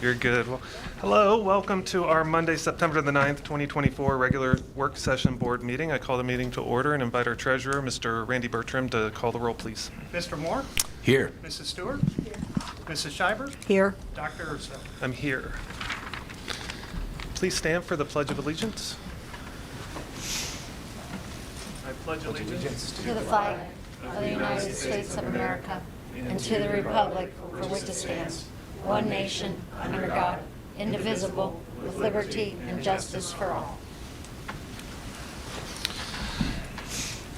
You're good. Well, hello, welcome to our Monday, September the 9th, 2024 regular work session board meeting. I call the meeting to order and invite our treasurer, Mr. Randy Bertram, to call the roll, please. Mr. Moore? Here. Mrs. Stewart? Here. Mrs. Schreiber? Here. Dr. Urso? I'm here. Please stand for the Pledge of Allegiance. I pledge allegiance to the flag of the United States of America and to the republic for which it stands, one nation, under God, indivisible, with liberty and justice for all.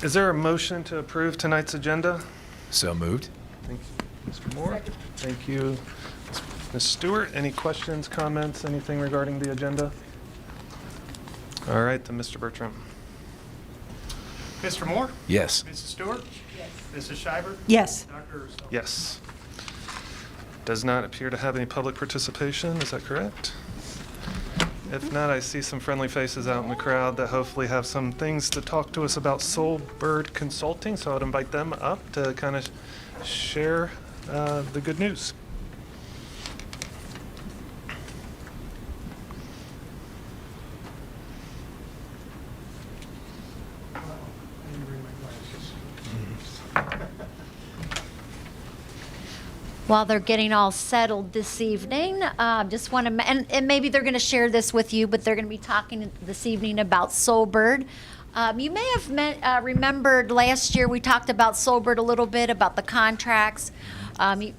Is there a motion to approve tonight's agenda? So moved. Thank you, Mr. Moore. Thank you, Ms. Stewart. Any questions, comments, anything regarding the agenda? All right, then Mr. Bertram. Mr. Moore? Yes. Mrs. Stewart? Yes. Mrs. Schreiber? Yes. Dr. Urso? Yes. Does not appear to have any public participation. Is that correct? If not, I see some friendly faces out in the crowd that hopefully have some things to talk to us about Soul Bird Consulting, so I'd invite them up to kind of share the good news. While they're getting all settled this evening, just want to, and maybe they're going to share this with you, but they're going to be talking this evening about Soulbird. You may have remembered last year we talked about Soulbird a little bit, about the contracts, the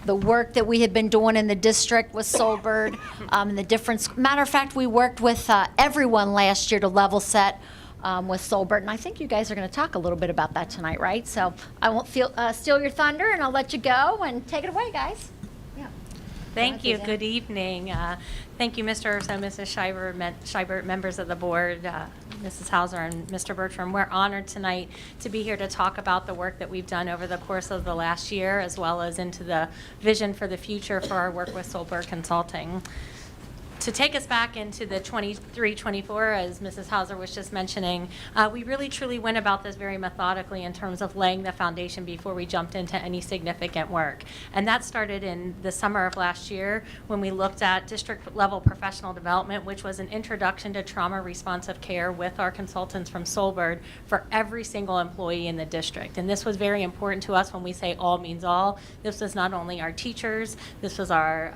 work that we had been doing in the district with Soulbird, and the difference. Matter of fact, we worked with everyone last year to level set with Soulbird, and I think you guys are going to talk a little bit about that tonight, right? So I won't steal your thunder, and I'll let you go and take it away, guys. Yeah. Thank you. Good evening. Thank you, Mr. Urso, Mrs. Schreiber, members of the board, Mrs. Hauser, and Mr. Bertram. We're honored tonight to be here to talk about the work that we've done over the course of the last year, as well as into the vision for the future for our work with Soulbird Consulting. To take us back into the 23-24, as Mrs. Hauser was just mentioning, we really truly went about this very methodically in terms of laying the foundation before we jumped into any significant work. And that started in the summer of last year when we looked at district level professional development, which was an introduction to trauma responsive care with our consultants from Soulbird for every single employee in the district. And this was very important to us when we say all means all. This was not only our teachers, this was our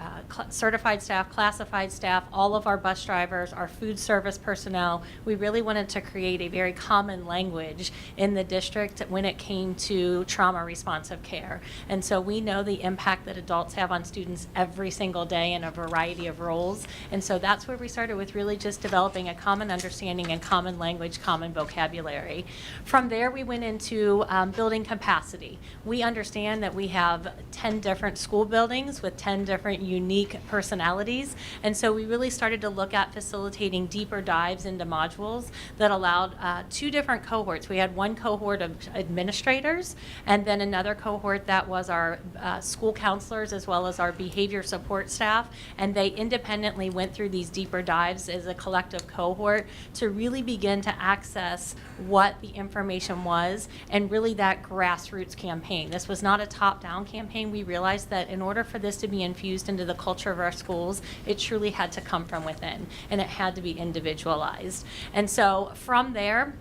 certified staff, classified staff, all of our bus drivers, our food service personnel. We really wanted to create a very common language in the district when it came to trauma responsive care. And so we know the impact that adults have on students every single day in a variety of roles. And so that's where we started with really just developing a common understanding and common language, common vocabulary. From there, we went into building capacity. We understand that we have 10 different school buildings with 10 different unique personalities. And so we really started to look at facilitating deeper dives into modules that allowed two different cohorts. We had one cohort of administrators and then another cohort that was our school counselors as well as our behavior support staff, and they independently went through these deeper dives as a collective cohort to really begin to access what the information was and really that grassroots campaign. This was not a top-down campaign. We realized that in order for this to be infused into the culture of our schools, it truly had to come from within, and it had to be individualized. And so from there,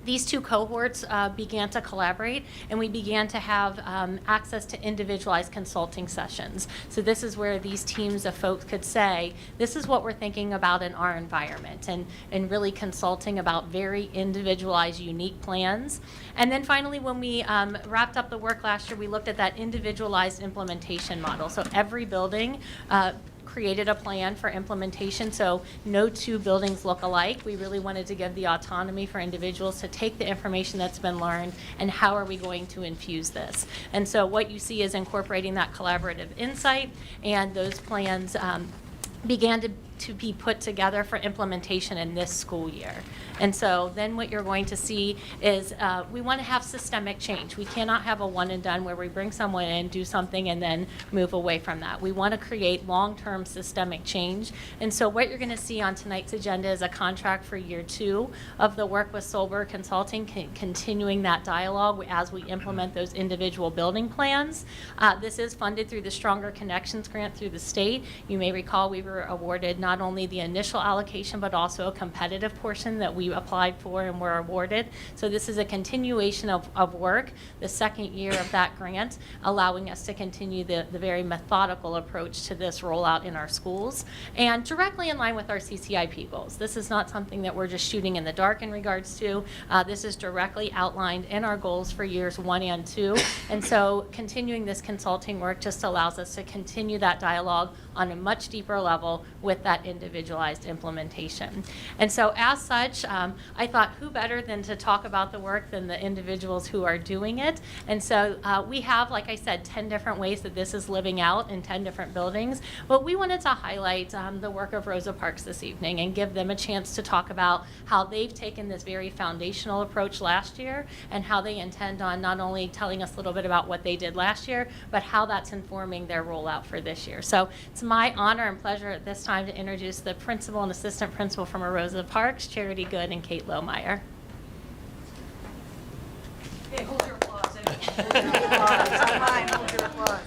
these two cohorts began to collaborate, and we began to have access to individualized consulting sessions. So this is where these teams of folks could say, this is what we're thinking about in our environment, and really consulting about very individualized, unique plans. And then finally, when we wrapped up the work last year, we looked at that individualized implementation model. So every building created a plan for implementation, so no two buildings look alike. We really wanted to give the autonomy for individuals to take the information that's been learned and how are we going to infuse this. And so what you see is incorporating that collaborative insight, and those plans began to to be put together for implementation in this school year. And so then what you're going to see is we want to have systemic change. We cannot have a one and done where we bring someone in, do something, and then move away from that. We want to create long-term systemic change. And so what you're going to see on tonight's agenda is a contract for year 2 of the work with Solberg Consulting, continuing that dialogue as we implement those individual building plans. This is funded through the Stronger Connections grant through the state. You may recall we were awarded not only the initial allocation, but also a competitive portion that we applied for and were awarded. So this is a continuation of work, the second year of that grant, allowing us to continue the very methodical approach to this rollout in our schools, and directly in line with our CCIP goals. This is not something that we're just shooting in the dark in regards to. This is directly outlined in our goals for years 1 and 2. And so continuing this consulting work just allows us to continue that dialogue on a much deeper level with that individualized implementation. And so as such, I thought who better than to talk about the work than the individuals who are doing it. And so we have, like I said, 10 different ways that this is living out in 10 different buildings. But we wanted to highlight the work of Rosa Parks this evening and give them a chance to talk about how they've taken this very foundational approach last year and how they intend on not only telling us a little bit about what they did last year, but how that's informing their rollout for this year. So it's my honor and pleasure at this time to introduce the principal and assistant principal from Rosa Parks, Charity Good and Kate Lohmeyer. Okay, hold your applause. Hold your applause. It's not mine. Hold your applause.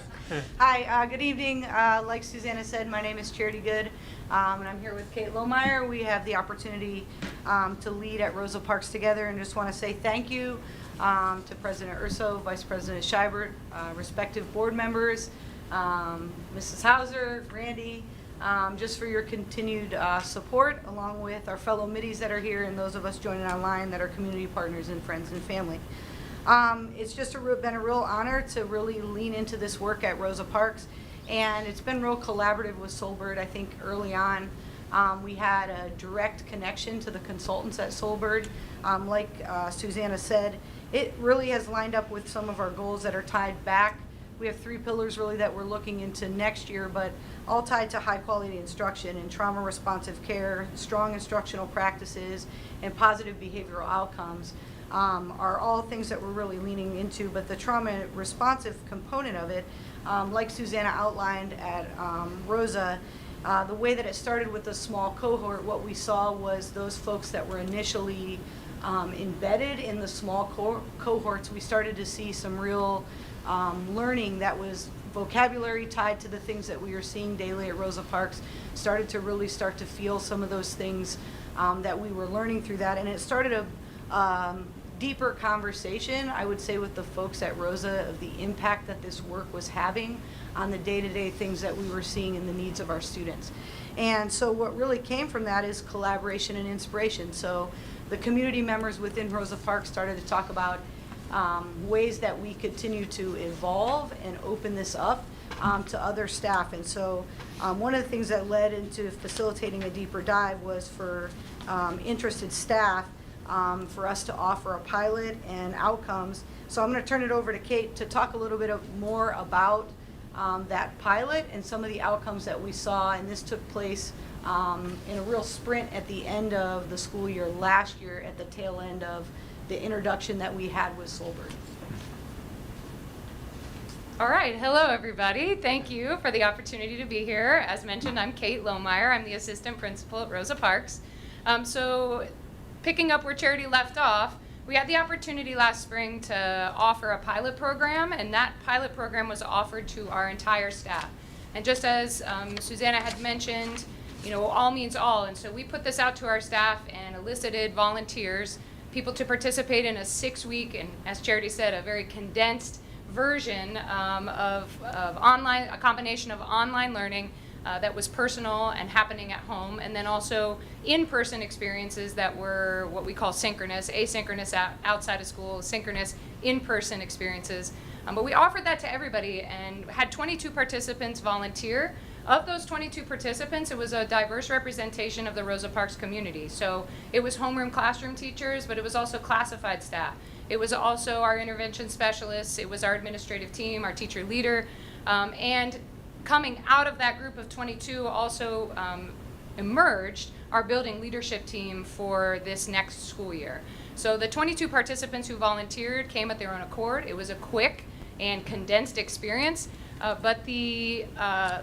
Hi, good evening. Like Susanna said, my name is Charity Good, and I'm here with Kate Lohmeyer. We have the opportunity to lead at Rosa Parks together, and just want to say thank you to President Urso, Vice President Scheibert, respective board members, Mrs. Hauser, Randy, just for your continued support, along with our fellow middies that are here and those of us joining online that are community partners and friends and family. It's just been a real honor to really lean into this work at Rosa Parks, and it's been real collaborative with Solberg. I think early on we had a direct connection to the consultants at Solberg. Like Susanna said, it really has lined up with some of our goals that are tied back. We have 3 pillars really that we're looking into next year, but all tied to high quality instruction and trauma responsive care, strong instructional practices, and positive behavioral outcomes. Are all things that we're really leaning into, but the trauma responsive component of it, like Susanna outlined at Rosa, the way that it started with a small cohort, what we saw was those folks that were initially embedded in the small cohorts, we started to see some real learning that was vocabulary tied to the things that we were seeing daily at Rosa Parks, started to really start to feel some of those things that we were learning through that, and it started a deeper conversation, I would say, with the folks at Rosa of the impact that this work was having on the day-to-day things that we were seeing in the needs of our students. And so what really came from that is collaboration and inspiration. So the community members within Rosa Parks started to talk about ways that we continue to evolve and open this up to other staff. And so one of the things that led into facilitating a deeper dive was for interested staff for us to offer a pilot and outcomes. So I'm going to turn it over to Kate to talk a little bit more about that pilot and some of the outcomes that we saw. And this took place in a real sprint at the end of the school year last year, at the tail end of the introduction that we had with Solberg. All right, hello everybody. Thank you for the opportunity to be here. As mentioned, I'm Kate Lohmeyer. I'm the assistant principal at Rosa Parks. So picking up where Charity left off, we had the opportunity last spring to offer a pilot program, and that pilot program was offered to our entire staff. And just as Susanna had mentioned, you know, all means all, and so we put this out to our staff and elicited volunteers, people to participate in a 6-week, and as Charity said, a very condensed version of online, a combination of online learning that was personal and happening at home, and then also in-person experiences that were what we call synchronous, asynchronous outside of school, synchronous in-person experiences. But we offered that to everybody and had 22 participants volunteer. Of those 22 participants, it was a diverse representation of the Rosa Parks community. So it was homeroom classroom teachers, but it was also classified staff. It was also our intervention specialists. It was our administrative team, our teacher leader, and coming out of that group of 22 also emerged our building leadership team for this next school year. So the 22 participants who volunteered came at their own accord. It was a quick and condensed experience, but the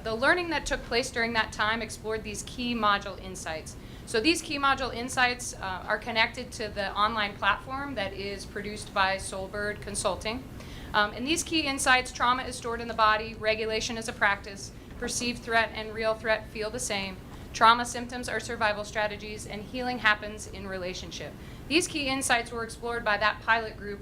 learning that took place during that time explored these key module insights. So these key module insights are connected to the online platform that is produced by Soulbird Consulting. And these key insights: trauma is stored in the body, regulation is a practice, perceived threat and real threat feel the same, trauma symptoms are survival strategies, and healing happens in relationship. These key insights were explored by that pilot group,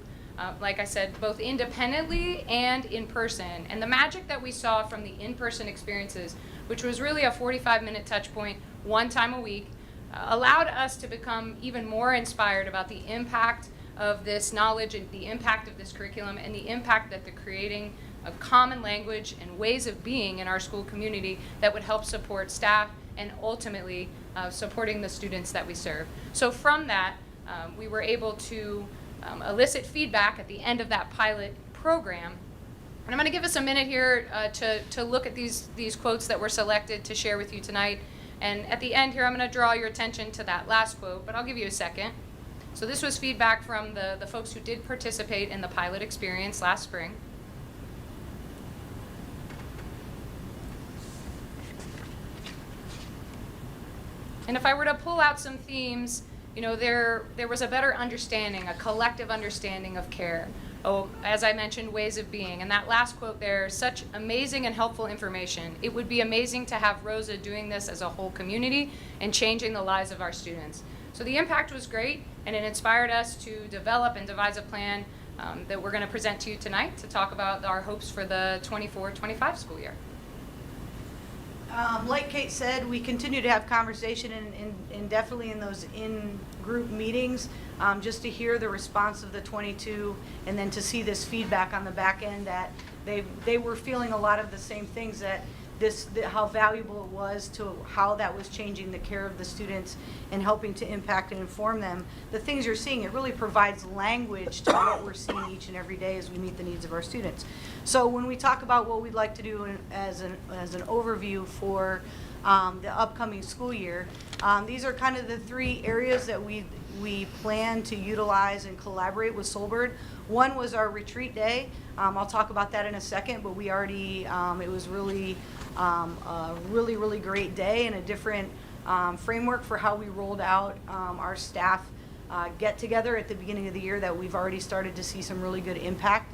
like I said, both independently and in person. And the magic that we saw from the in-person experiences, which was really a 45-minute touch point one time a week, allowed us to become even more inspired about the impact of this knowledge and the impact of this curriculum and the impact that the creating of common language and ways of being in our school community that would help support staff and ultimately supporting the students that we serve. So from that, we were able to elicit feedback at the end of that pilot program. And I'm going to give us a minute here to look at these quotes that were selected to share with you tonight. And at the end here, I'm going to draw your attention to that last quote, but I'll give you a second. So this was feedback from the folks who did participate in the pilot experience last spring. And if I were to pull out some themes, you know, there was a better understanding, a collective understanding of care. Oh, as I mentioned, ways of being. And that last quote there, such amazing and helpful information. It would be amazing to have Rosa doing this as a whole community and changing the lives of our students. So the impact was great, and it inspired us to develop and devise a plan that we're going to present to you tonight to talk about our hopes for the 24-25 school year. Like Kate said, we continue to have conversation and definitely in those in-group meetings, just to hear the response of the 22 and then to see this feedback on the back end that they were feeling a lot of the same things, that how valuable it was to how that was changing the care of the students and helping to impact and inform them. The things you're seeing, it really provides language to what we're seeing each and every day as we meet the needs of our students. So when we talk about what we'd like to do as an overview for the upcoming school year, these are kind of the three areas that we plan to utilize and collaborate with Soulbird. One was our retreat day. I'll talk about that in a second, but we already, it was really a really great day and a different framework for how we rolled out our staff get together at the beginning of the year that we've already started to see some really good impact.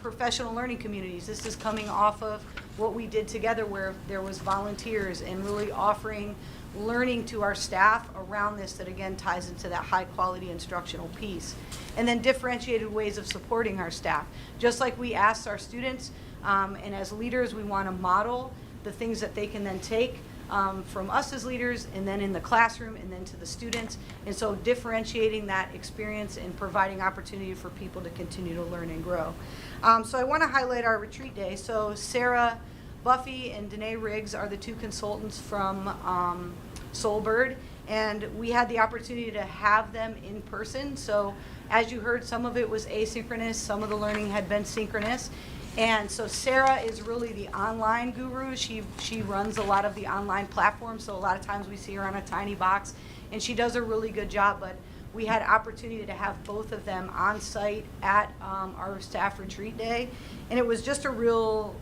Professional learning communities. This is coming off of what we did together where there was volunteers and really offering learning to our staff around this that again ties into that high quality instructional piece. And then differentiated ways of supporting our staff. Just like we asked our students, and as leaders we want to model the things that they can then take from us as leaders and then in the classroom and then to the students. And so differentiating that experience and providing opportunity for people to continue to learn and grow. So I want to highlight our retreat day. So Sarah Buffy and Danae Riggs are the two consultants from Soulbird, and we had the opportunity to have them in person. So as you heard, some of it was asynchronous, some of the learning had been synchronous. And so Sarah is really the online guru. She runs a lot of the online platforms, so a lot of times we see her on a tiny box, and she does a really good job. But we had opportunity to have both of them on site at our staff retreat day, and it was just a real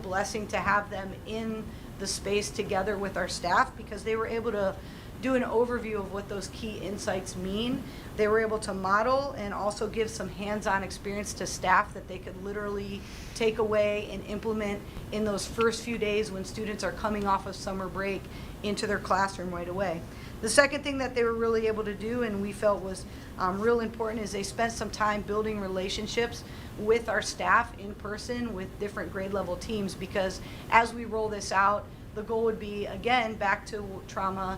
blessing to have them in the space together with our staff because they were able to do an overview of what those key insights mean. They were able to model and also give some hands-on experience to staff that they could literally take away and implement in those first few days when students are coming off of summer break into their classroom right away. The second thing that they were really able to do and we felt was real important is they spent some time building relationships with our staff in person with different grade level teams, because as we roll this out, the goal would be, again, back to trauma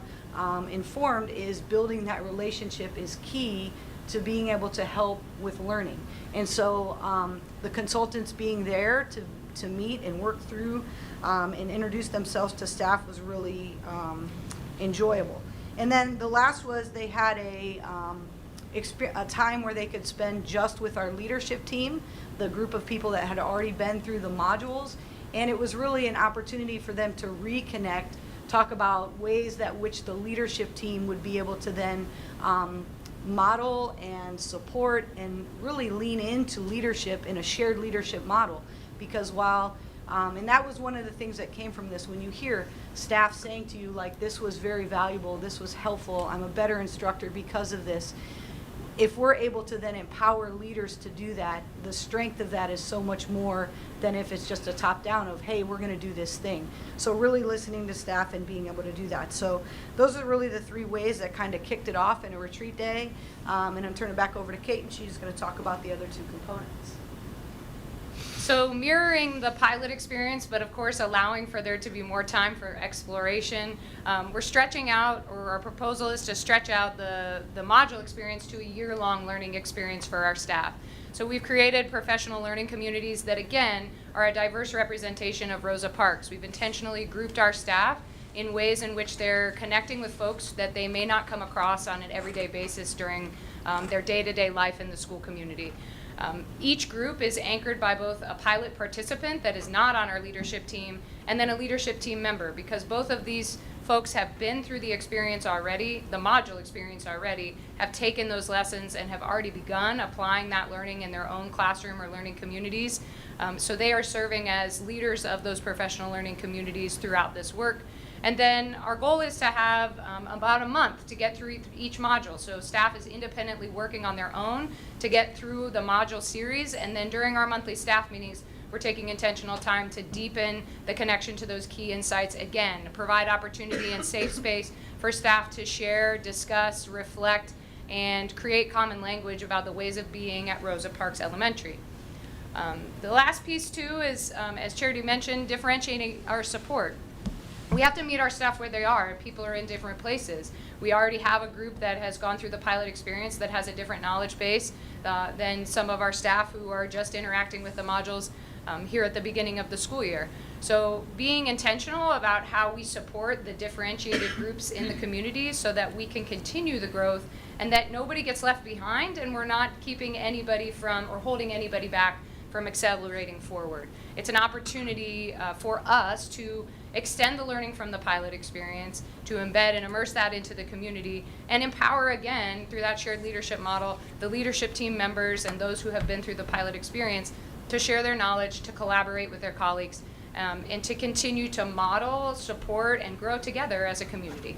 informed, is building that relationship is key to being able to help with learning. And so the consultants being there to meet and work through and introduce themselves to staff was really enjoyable. And then the last was they had a time where they could spend just with our leadership team, the group of people that had already been through the modules, and it was really an opportunity for them to reconnect talk about ways that which the leadership team would be able to then model and support and really lean into leadership in a shared leadership model. Because while, and that was one of the things that came from this, when you hear staff saying to you, like, this was very valuable, this was helpful, I'm a better instructor because of this. If we're able to then empower leaders to do that, the strength of that is so much more than if it's just a top down of, hey, we're going to do this thing. So really listening to staff and being able to do that. So those are really the 3 ways that kind of kicked it off in a retreat day. And I'm turning it back over to Kate, and she's going to talk about the other 2 components. So mirroring the pilot experience, but of course allowing for there to be more time for exploration. We're stretching out, or our proposal is to stretch out the module experience to a year-long learning experience for our staff. So we've created professional learning communities that, again, are a diverse representation of Rosa Parks. We've intentionally grouped our staff in ways in which they're connecting with folks that they may not come across on an everyday basis during their day-to-day life in the school community. Each group is anchored by both a pilot participant that is not on our leadership team and then a leadership team member, because both of these folks have been through the experience already, the module experience already, have taken those lessons and have already begun applying that learning in their own classroom or learning communities. So they are serving as leaders of those professional learning communities throughout this work. And then our goal is to have about a month to get through each module. So staff is independently working on their own to get through the module series. And then during our monthly staff meetings, we're taking intentional time to deepen the connection to those key insights. Again, provide opportunity and safe space for staff to share, discuss, reflect, and create common language about the ways of being at Rosa Parks Elementary. The last piece too is, as Charity mentioned, differentiating our support. We have to meet our staff where they are. People are in different places. We already have a group that has gone through the pilot experience that has a different knowledge base than some of our staff who are just interacting with the modules here at the beginning of the school year. So being intentional about how we support the differentiated groups in the community so that we can continue the growth and that nobody gets left behind and we're not keeping anybody from or holding anybody back from accelerating forward. It's an opportunity for us to extend the learning from the pilot experience, to embed and immerse that into the community, and empower, again, through that shared leadership model, the leadership team members and those who have been through the pilot experience to share their knowledge, to collaborate with their colleagues, and to continue to model, support, and grow together as a community.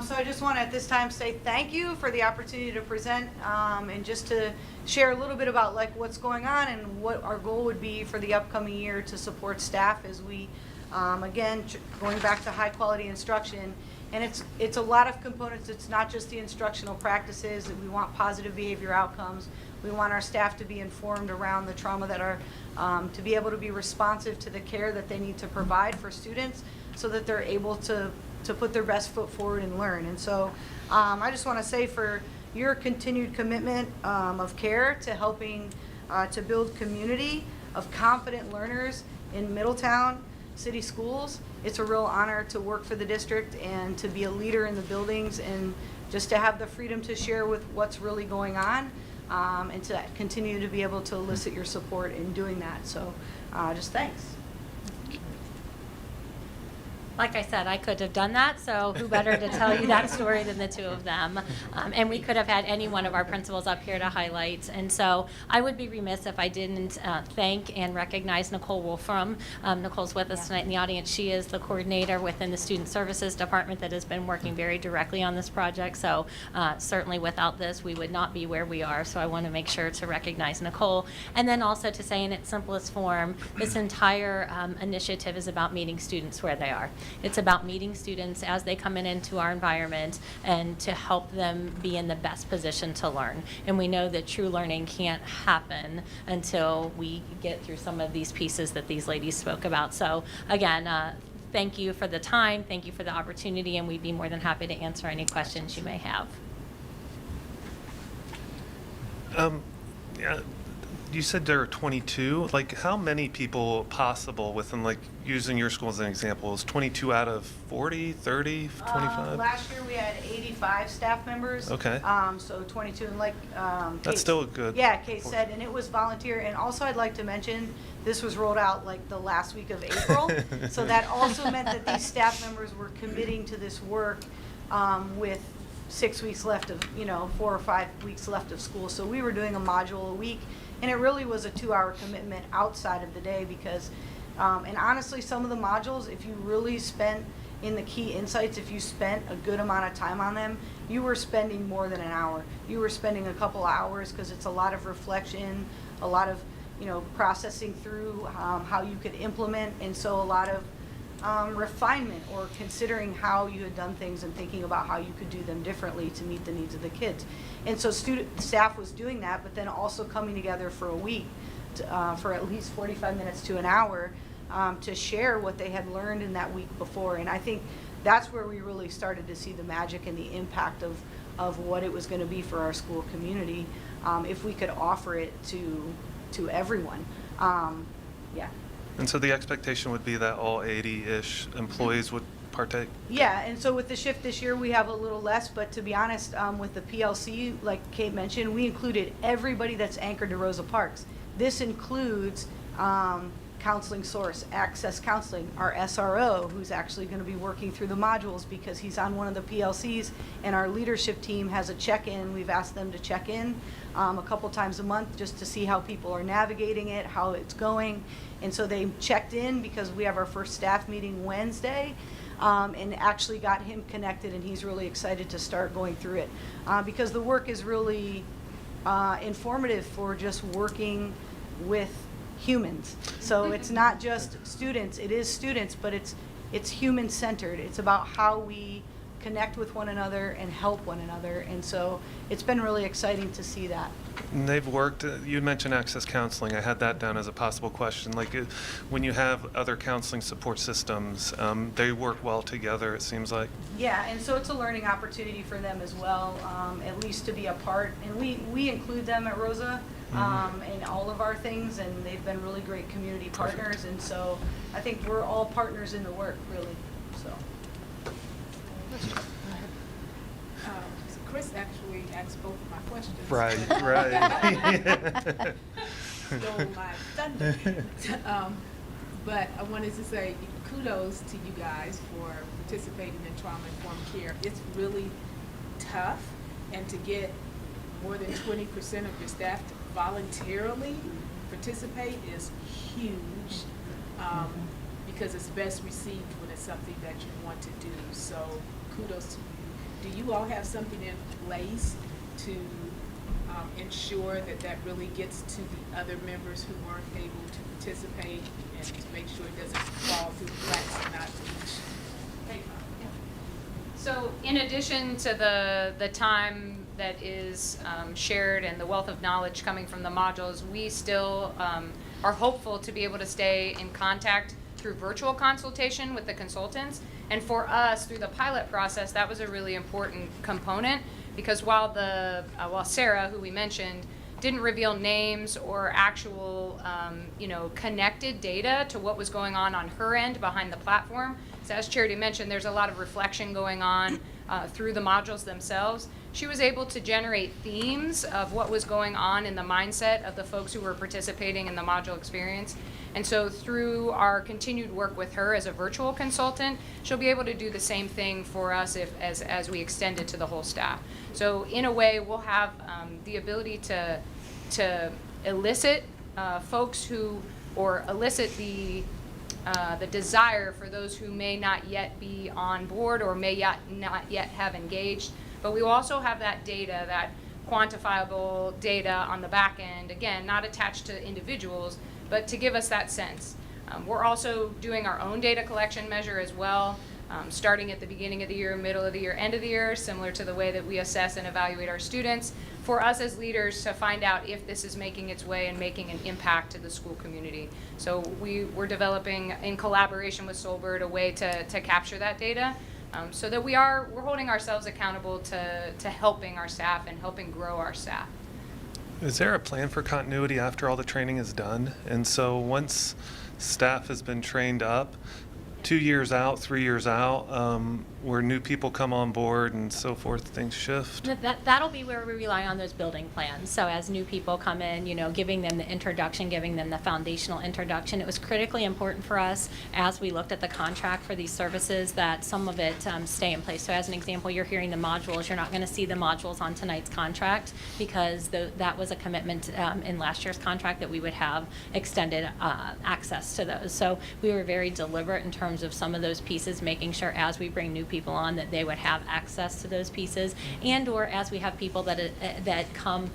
So I just want to at this time say thank you for the opportunity to present and just to share a little bit about like what's going on and what our goal would be for the upcoming year to support staff as we, again, going back to high quality instruction. And it's a lot of components. It's not just the instructional practices. We want positive behavior outcomes. We want our staff to be informed around the trauma that are, to be able to be responsive to the care that they need to provide for students so that they're able to put their best foot forward and learn. And so I just want to say for your continued commitment of care to helping to build community of confident learners in Middletown City Schools, it's a real honor to work for the district and to be a leader in the buildings and just to have the freedom to share with what's really going on and to continue to be able to elicit your support in doing that. So just thanks. Like I said, I could have done that, so who better to tell you that story than the 2 of them? And we could have had any one of our principals up here to highlight. And so I would be remiss if I didn't thank and recognize Nicole Wolfram. Nicole's with us tonight in the audience. She is the coordinator within the Student Services Department that has been working very directly on this project. So certainly without this, we would not be where we are. So I want to make sure to recognize Nicole. And then also to say in its simplest form, this entire initiative is about meeting students where they are. It's about meeting students as they come into our environment and to help them be in the best position to learn. And we know that true learning can't happen until we get through some of these pieces that these ladies spoke about. So again, thank you for the time, thank you for the opportunity, and we'd be more than happy to answer any questions you may have. Yeah, You said there are 22. Like, how many people possible within, like, using your school as an example? Is 22 out of 40, 30, 25? Last year, we had 85 staff members. Okay. So 22, and like That's Kate- still a good Yeah, Kate portion. said, and it was volunteer. And also, I'd like to mention, this was rolled out like the last week of April. So that also meant that these staff members were committing to this work with 6 weeks left of, 4 or 5 weeks left of school. So we were doing a module a week, and it really was a 2-hour commitment outside of the day because, and honestly, some of the modules, if you really spent in the key insights, if you spent a good amount of time on them, you were spending more than an hour. You were spending a couple hours because it's a lot of reflection, a lot of, processing through how you could implement, and so a lot of refinement or considering how you had done things and thinking about how you could do them differently to meet the needs of the kids. And so staff was doing that, but then also coming together for a week for at least 45 minutes to an hour to share what they had learned in that week before. And I think that's where we really started to see the magic and the impact of what it was going to be for our school community if we could offer it to everyone. Yeah. And so the expectation would be that all 80-ish employees would partake? Yeah, and so with the shift this year, we have a little less, but to be honest, with the PLC, like Kate mentioned, we included everybody that's anchored to Rosa Parks. This includes Counseling Source, Access Counseling, our SRO, who's actually going to be working through the modules because he's on one of the PLCs, and our leadership team has a check-in. We've asked them to check in a couple times a month just to see how people are navigating it, how it's going. And so they checked in because we have our first staff meeting Wednesday, and actually got him connected, and he's really excited to start going through it because the work is really informative for just working with humans. So it's not just students, it is students, but it's human-centered. It's about how we connect with one another and help one another, and so it's been really exciting to see that. And they've worked, you mentioned access counseling. I had that down as a possible question. Like, when you have other counseling support systems, they work well together, it seems like. Yeah, and so it's a learning opportunity for them as well, at least to be a part. And we include them at Rosa in all of our things, and they've been really great community partners. And so I think we're all partners in the work, really. So. So Chris actually asked both of my questions. Right. Stole my thunder. But I wanted to say kudos to you guys for participating in trauma-informed care. It's really tough, and to get more than 20% of your staff to voluntarily participate is huge, because it's best received when it's something that you want to do. So kudos to you. Do you all have something in place to ensure that really gets to the other members who weren't able to participate, and to make sure it doesn't fall through the cracks and not reach? So in addition to the time that is shared and the wealth of knowledge coming from the modules, we still are hopeful to be able to stay in contact through virtual consultation with the consultants. And for us, through the pilot process, that was a really important component, because while Sarah, who we mentioned, didn't reveal names or actual connected data to what was going on her end behind the platform. So as Charity mentioned, there's a lot of reflection going on through the modules themselves. She was able to generate themes of what was going on in the mindset of the folks who were participating in the module experience. And so through our continued work with her as a virtual consultant, she'll be able to do the same thing for us as we extend it to the whole staff. So in a way, we'll have the ability to elicit folks who, or elicit the desire for those who may not yet be on board or may not yet have engaged. But we will also have that data, that quantifiable data on the back end, again, not attached to individuals, but to give us that sense. We're also doing our own data collection measure as well, starting at the beginning of the year, middle of the year, end of the year, similar to the way that we assess and evaluate our students, for us as leaders to find out if this is making its way and making an impact to the school community. So we're developing, in collaboration with Solbird, a way to capture that data, so that we're holding ourselves accountable to helping our staff and helping grow our staff. Is there a plan for continuity after all the training is done? And so once staff has been trained up, 2 years out, 3 years out, where new people come on board and so forth, things shift? That'll be where we rely on those building plans. So as new people come in, giving them the introduction, giving them the foundational introduction. It was critically important for us as we looked at the contract for these services that some of it stay in place. So as an example, you're hearing the modules. You're not going to see the modules on tonight's contract because that was a commitment in last year's contract that we would have extended access to those. So we were very deliberate in terms of some of those pieces, making sure as we bring new people on that they would have access to those pieces, and or as we have people that come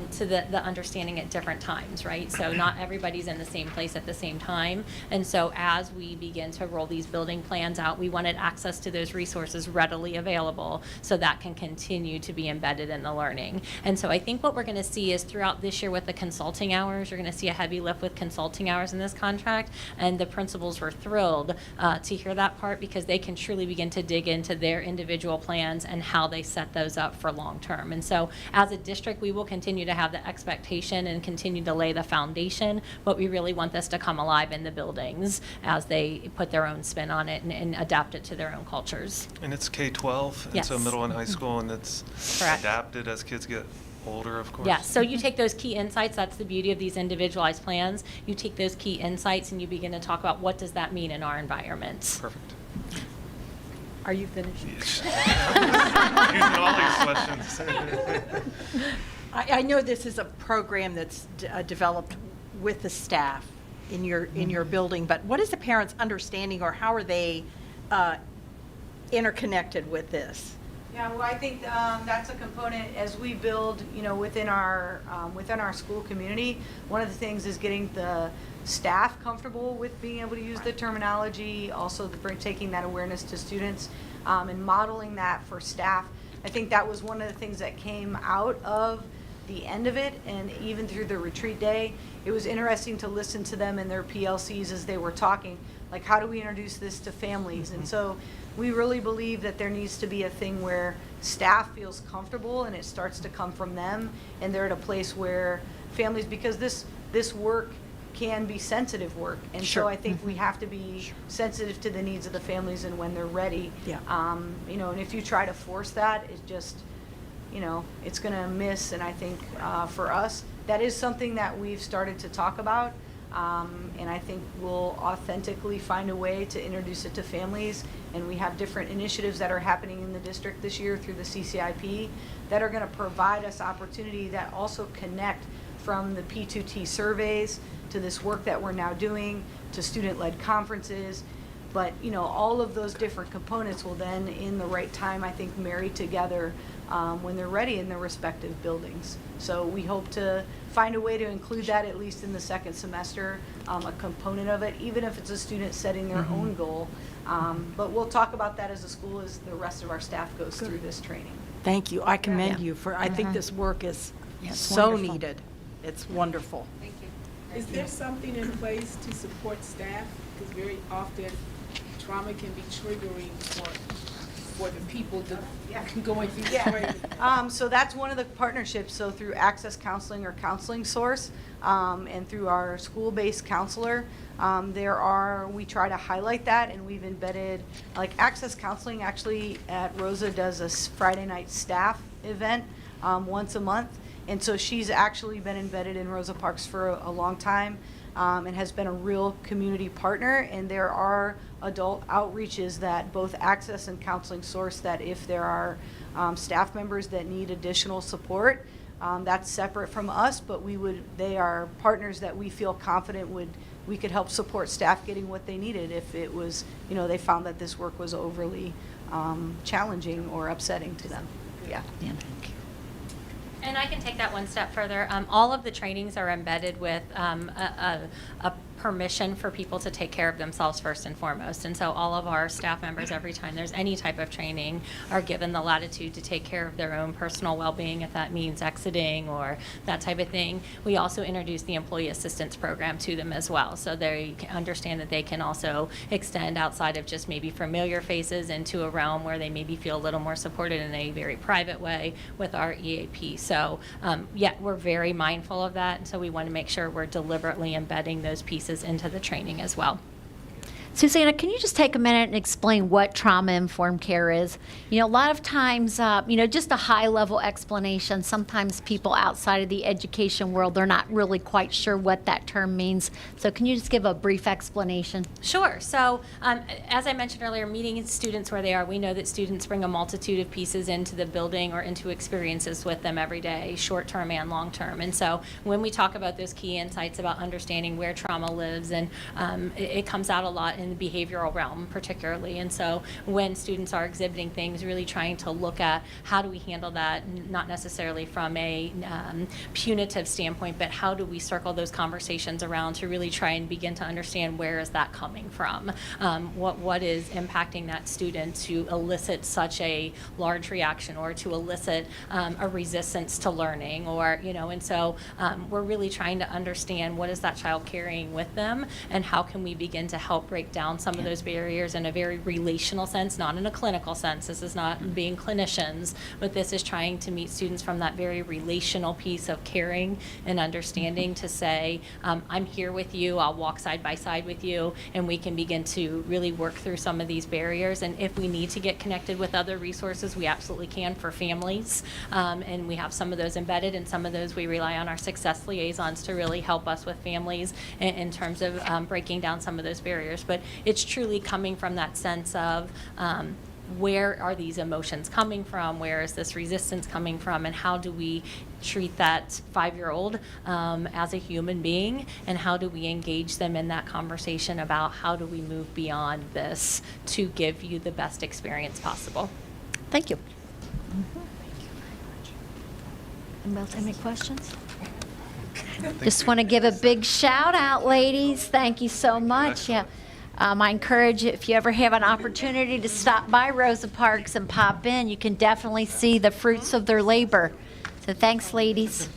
to the understanding at different times, right? So not everybody's in the same place at the same time, and so as we begin to roll these building plans out, we wanted access to those resources readily available so that can continue to be embedded in the learning. And so I think what we're going to see is throughout this year with the consulting hours, you're going to see a heavy lift with consulting hours in this contract, and the principals were thrilled to hear that part because they can truly begin to dig into their individual plans and how they set those up for long term. And so as a district, we will continue to have the expectation and continue to lay the foundation, but we really want this to come alive in the buildings as they put their own spin on it and adapt it to their own cultures. And it's K-12, and Yes. so middle and high school, and it's Correct. adapted as kids get older, of course. Yes, so you take those key insights, that's the beauty of these individualized plans. You take those key insights and you begin to talk about what does that mean in our environment. Perfect. Are you finished? Using all these questions. I know this is a program that's developed with the staff in your building, but what is the parents' understanding, or how are they interconnected with this? Yeah, well, I think that's a component as we build, within our school community. One of the things is getting the staff comfortable with being able to use the terminology, also taking that awareness to students and modeling that for staff. I think that was one of the things that came out of the end of it, and even through the retreat day, it was interesting to listen to them and their PLCs as they were talking, like how do we introduce this to families? And so we really believe that there needs to be a thing where staff feels comfortable and it starts to come from them, and they're at a place where families, because this work can be sensitive work, and Sure. so I think we have to be sensitive to the needs of the families and when they're ready. Yeah. And if you try to force that, it just, it's going to miss. And I think for us, that is something that we've started to talk about. And I think we'll authentically find a way to introduce it to families. And we have different initiatives that are happening in the district this year through the CCIP that are going to provide us opportunity that also connect from the P2T surveys to this work that we're now doing to student-led conferences. But, all of those different components will then, in the right time, I think, marry together when they're ready in their respective buildings. So we hope to find a way to include that at least in the second semester, a component of it, even if it's a student setting their own goal. But we'll talk about that as a school as the rest of our staff goes through this training. Thank you. I commend Yeah. you for, I think this work is Yes, so wonderful. needed. It's wonderful. Thank you. Is there something in place to support staff? Because very often trauma can be triggering for the people that going through the training. So that's one of the partnerships. So through Access Counseling or Counseling Source, and through our school-based counselor, we try to highlight that, and we've embedded, like Access Counseling actually at Rosa does a Friday night staff event once a month. And so she's actually been embedded in Rosa Parks for a long time, and has been a real community partner. And there are adult outreaches that both Access and Counseling Source, that if there are staff members that need additional support, that's separate from us, but they are partners that we feel confident we could help support staff getting what they needed if it was, they found that this work was overly challenging or upsetting to them. Yeah. Yeah, thank you. And I can take that one step further. All of the trainings are embedded with a permission for people to take care of themselves first and foremost. And so all of our staff members, every time there's any type of training, are given the latitude to take care of their own personal well-being, if that means exiting or that type of thing. We also introduce the employee assistance program to them as well, so they can understand that they can also extend outside of just maybe familiar faces into a realm where they maybe feel a little more supported in a very private way with our EAP. So yeah, we're very mindful of that, and so we want to make sure we're deliberately embedding those pieces into the training as well. Susanna, can you just take a minute and explain what trauma-informed care is? You know, a lot of times, just a high-level explanation. Sometimes people outside of the education world, they're not really quite sure what that term means. So can you just give a brief explanation? Sure. So as I mentioned earlier, meeting students where they are, we know that students bring a multitude of pieces into the building or into experiences with them every day, short-term and long-term. And so when we talk about those key insights about understanding where trauma lives, and it comes out a lot in the behavioral realm particularly. And so when students are exhibiting things, really trying to look at how do we handle that, not necessarily from a punitive standpoint, but how do we circle those conversations around to really try and begin to understand where is that coming from? What is impacting that student to elicit such a large reaction, or to elicit a resistance to learning, or, and so we're really trying to understand what is that child carrying with them, and how can we begin to help break down some of those barriers in a very relational sense, not in a clinical sense. This is not being clinicians, but this is trying to meet students from that very relational piece of caring and understanding, to say, I'm here with you, I'll walk side by side with you, and we can begin to really work through some of these barriers. And if we need to get connected with other resources, we absolutely can for families, and we have some of those embedded, and some of those we rely on our success liaisons to really help us with families in terms of breaking down some of those barriers. But it's truly coming from that sense of where are these emotions coming from, where is this resistance coming from, and how do we treat that 5-year-old as a human being, and how do we engage them in that conversation about how do we move beyond this to give you the best experience possible. Thank you. Anybody else have any questions? Just want to give a big shout out, ladies. Thank you so much. Yeah. I encourage you, if you ever have an opportunity to stop by Rosa Parks and pop in, you can definitely see the fruits of their labor. So thanks, ladies,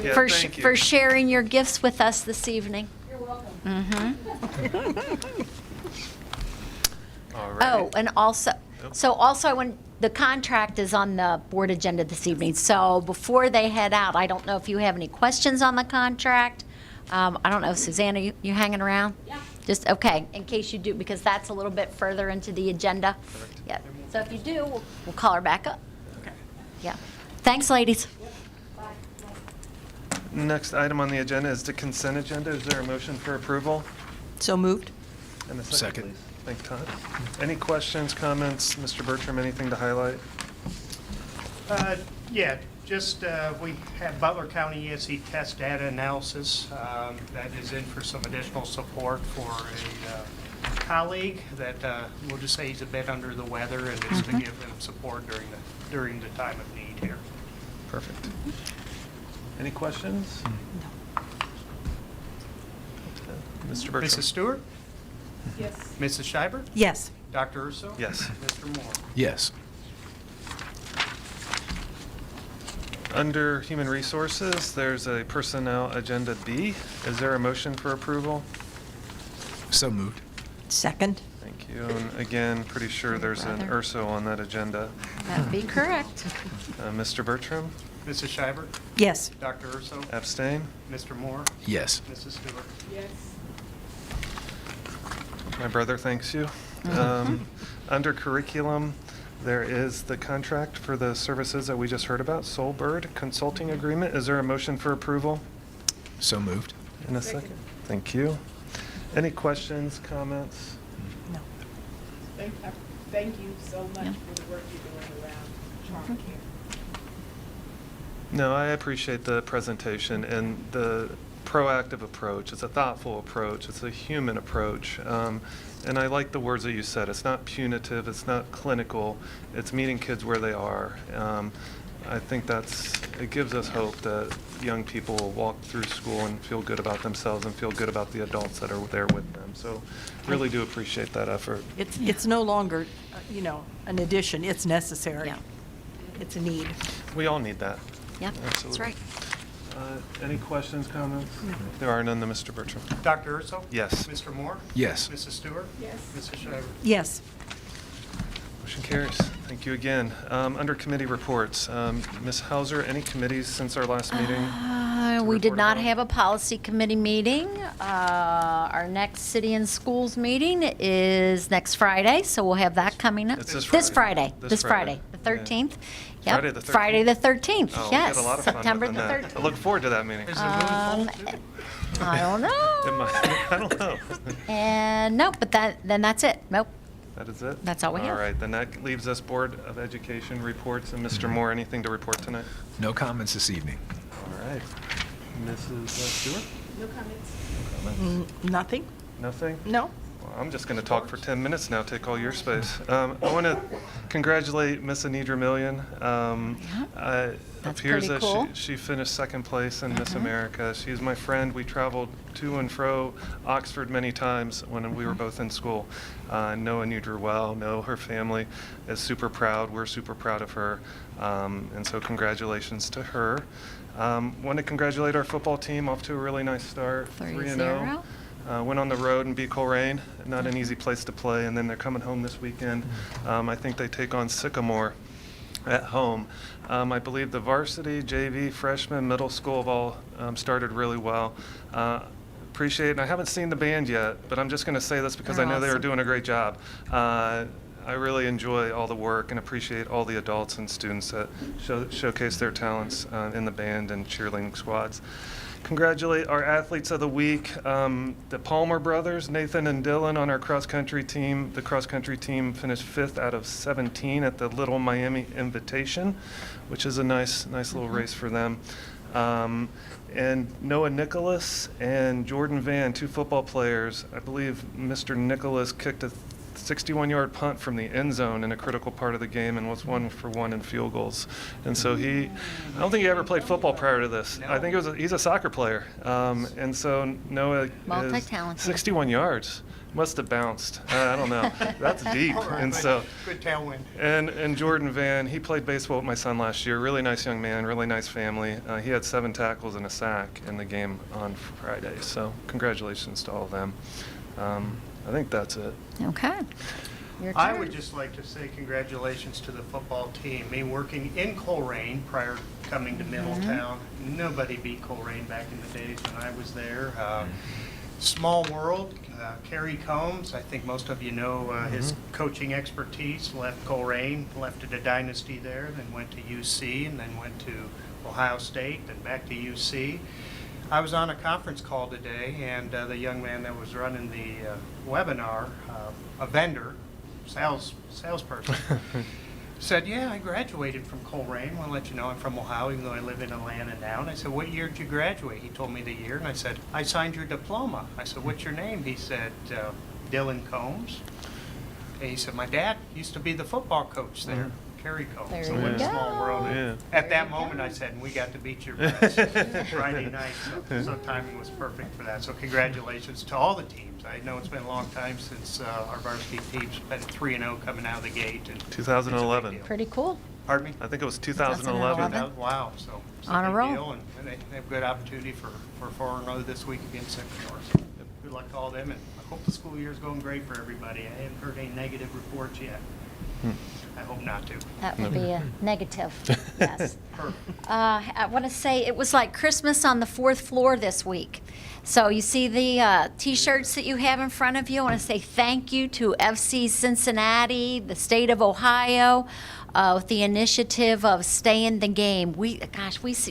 Yeah, for thank you. for sharing your gifts with us this evening. You're welcome. All right. Oh, and also, Yep. I want, the contract is on the board agenda this evening. So before they head out, I don't know if you have any questions on the contract. I don't know, Susanna, you hanging around? Yeah. Just, okay, in case you do, because that's a little bit further into the agenda. Yep. So if you do, we'll call her back up. Okay. Yeah. Thanks, ladies. Next item on the agenda is the consent agenda. Is there a motion for approval? So moved? And a Second. please? Thank you, Todd. Any questions, comments? Mr. Bertram, anything to highlight? Yeah, just, we have Butler County ESE test data analysis. That is in for some additional support for a colleague that, we'll just say he's a bit under the weather, and it's to give him support during the time of need here. Perfect. Any questions? No. Mr. Bertram? Mrs. Stewart? Yes. Mrs. Schreiber? Yes. Dr. Urso? Yes. Mr. Moore? Yes. Under Human Resources, there's a Personnel Agenda B. Is there a motion for approval? So moved. Second? Thank you. And again, pretty sure there's an Brother. URSO on that agenda. That'd be correct. Mr. Bertram? Mrs. Schreiber? Yes. Dr. Urso? Abstain? Mr. Moore? Yes. Mrs. Stewart? Yes. My brother thanks you. Under Curriculum, there is the contract for the services that we just heard about, Soulbird Consulting Agreement. Is there a motion for approval? So moved. In a second. Thank you. Any questions, comments? No. Thank you so much for the work you're doing around trauma care. No, I appreciate the presentation and the proactive approach. It's a thoughtful approach. It's a human approach. And I like the words that you said. It's not punitive. It's not clinical. It's meeting kids where they are. I think it gives us hope that young people will walk through school and feel good about themselves and feel good about the adults that are there with them. So really do appreciate that effort. It's no longer, an addition, it's necessary. Yeah. It's a need. We all need that. Yep, that's Absolutely. right. Any questions, comments? If there are none, then Mr. Bertram. Dr. Urso? Yes. Mr. Moore? Yes. Mrs. Stewart? Yes. Mrs. Shiver? Yes. Motion carries. Thank you again. Under committee reports, Ms. Hauser, any committees since our last meeting? We did report not about? have a policy committee meeting. Our next city and schools meeting is next Friday, so we'll have that coming up. It's this This Friday. Friday, This this Friday, Friday. the Yeah. 13th. Friday Yep, the 13th? Friday the 13th, Oh, yes, we get a lot of fun September within the that. 13th. I look forward to that meeting. Is the moon full, too? I don't It know. might- I don't know. And no, but then that's it. Nope. That is it? That's all we have. All right, then that leaves us Board of Education reports. And Mr. Moore, anything to report tonight? No comments this evening. All right. Mrs. Stewart? No comments. Nothing? Nothing? No? Well, I'm just going to talk for 10 minutes now, take all your space. I want to congratulate Miss Anidra Million. That's Appears pretty that cool. she finished second place in Miss America. She's my friend. We traveled to and fro Oxford many times when we were both in school. Know Anidra well, know her family is super proud. We're super proud of her. And so congratulations to her. Want to congratulate our football team, off to a really nice start. 3-0. Went on the road and beat Coleraine. Not an easy place to play. And then they're coming home this weekend. I think they take on Sycamore at home. I believe the varsity, JV, freshman, middle school have all started really well. Appreciate it. And I haven't seen the band yet, but I'm just going to say this because They're I know they were awesome. doing a great job. I really enjoy all the work and appreciate all the adults and students that showcase their talents in the band and cheerleading squads. Congratulate our athletes of the week, the Palmer brothers, Nathan and Dylan, on our cross-country team. The cross-country team finished 5th out of 17 at the Little Miami Invitation, which is a nice little race for them. And Noah Nicholas and Jordan Van, 2 football players. I believe Mr. Nicholas kicked a 61-yard punt from the end zone in a critical part of the game and was 1 for 1 in field goals. And so I don't think he ever played football prior to this. I think he's a soccer player. And so Noah is Multi-talented. 61 yards. Must have bounced. I don't know. That's deep. And so, Good tailwind. and Jordan Van, he played baseball with my son last year. Really nice young man, really nice family. He had 7 tackles and a sack in the game on Friday. So congratulations to all of them. I think that's it. Okay. Your I turn. would just like to say congratulations to the football team. Me working in Coleraine prior to coming to Middletown, nobody beat Coleraine back in the days when I was there. Small world. Kerry Combs, I think most of you know his coaching expertise, left Coleraine, left it a dynasty there, then went to UC, and then went to Ohio State, then back to UC. I was on a conference call today, and the young man that was running the webinar, a vendor, salesperson, said, "Yeah, I graduated from Coleraine. I want to let you know I'm from Ohio, even though I live in Atlanta now." And I said, "What year did you graduate?" He told me the year, and I said, "I signed your diploma." I said, "What's your name?" He said, "Dylan Combs." And he said, "My dad used to be the football coach there." Kerry Combs. There So you what a go. small world. Yeah. At that moment, I said, "And we got to beat your butts Friday night." So timing was perfect for that. So congratulations to all the teams. I know it's been a long time since our varsity team's been 3-0 coming out of the gate. And 2011. it's a big deal. Pretty cool. Pardon me? I think it was 2011. 2011. Wow, so it's On a big roll. deal, and they have good opportunity for 4-0 this week against Sycamore. So good luck to all of them, and I hope the school year is going great for everybody. I haven't heard any negative reports yet. I hope not to. That would be a negative, yes. Perfect. I want to say it was like Christmas on the 4th floor this week. So you see the T-shirts that you have in front of you. I want to say thank you to FC Cincinnati, the state of Ohio, with the initiative of Stay in the Game. We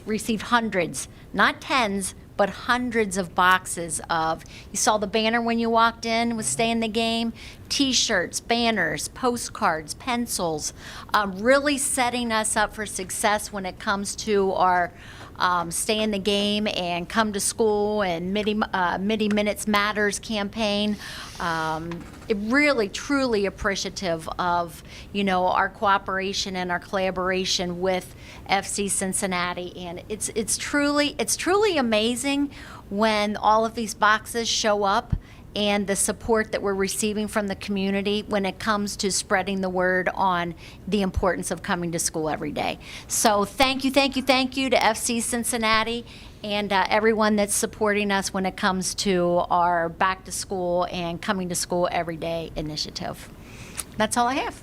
received hundreds, not tens, but hundreds of boxes of, you saw the banner when you walked in with Stay in the Game, T-shirts, banners, postcards, pencils, really setting us up for success when it comes to our Stay in the Game and Come to School and Midi Minutes Matters campaign. It really, truly appreciative of, our cooperation and our collaboration with FC Cincinnati. And it's truly amazing when all of these boxes show up and the support that we're receiving from the community when it comes to spreading the word on the importance of coming to school every day. So thank you to FC Cincinnati and everyone that's supporting us when it comes to our Back to School and Coming to School Every Day initiative. That's all I have.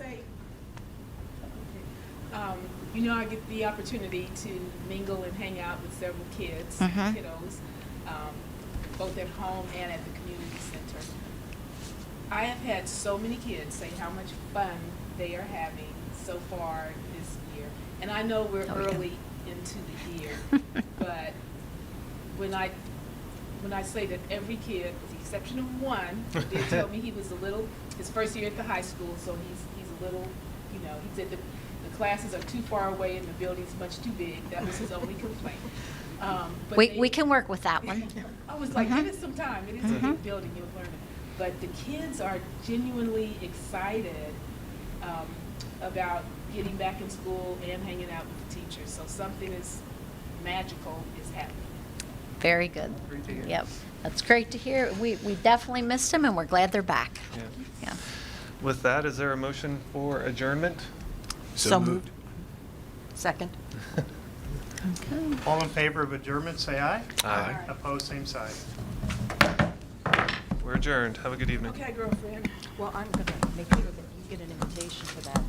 I get the opportunity to mingle and hang out with several kids, Mhm. kiddos, both at home and at the community center. I have had so many kids say how much fun they are having so far this year. And I know we're Oh, yeah. early into the year, but when I say that every kid, with the exception of one, did tell me he was his first year at the high school, so he's a little, he said the classes are too far away and the building's much too big. That was his only complaint. But We can work with that one. I was like, give it some time. It is a big building, you'll learn it. But the kids are genuinely excited about getting back in school and hanging out with the teachers. So something is magical is happening. Very good. Great to hear. Yep, that's great to hear. We definitely missed them, and we're glad they're back. Yeah. Yeah. With that, is there a motion for adjournment? So moved. Second. All in favor of adjournment, say aye. Aye. Opposed, same side. We're adjourned. Have a good evening. Okay, girlfriend. Well, I'm going to make sure that you get an invitation for that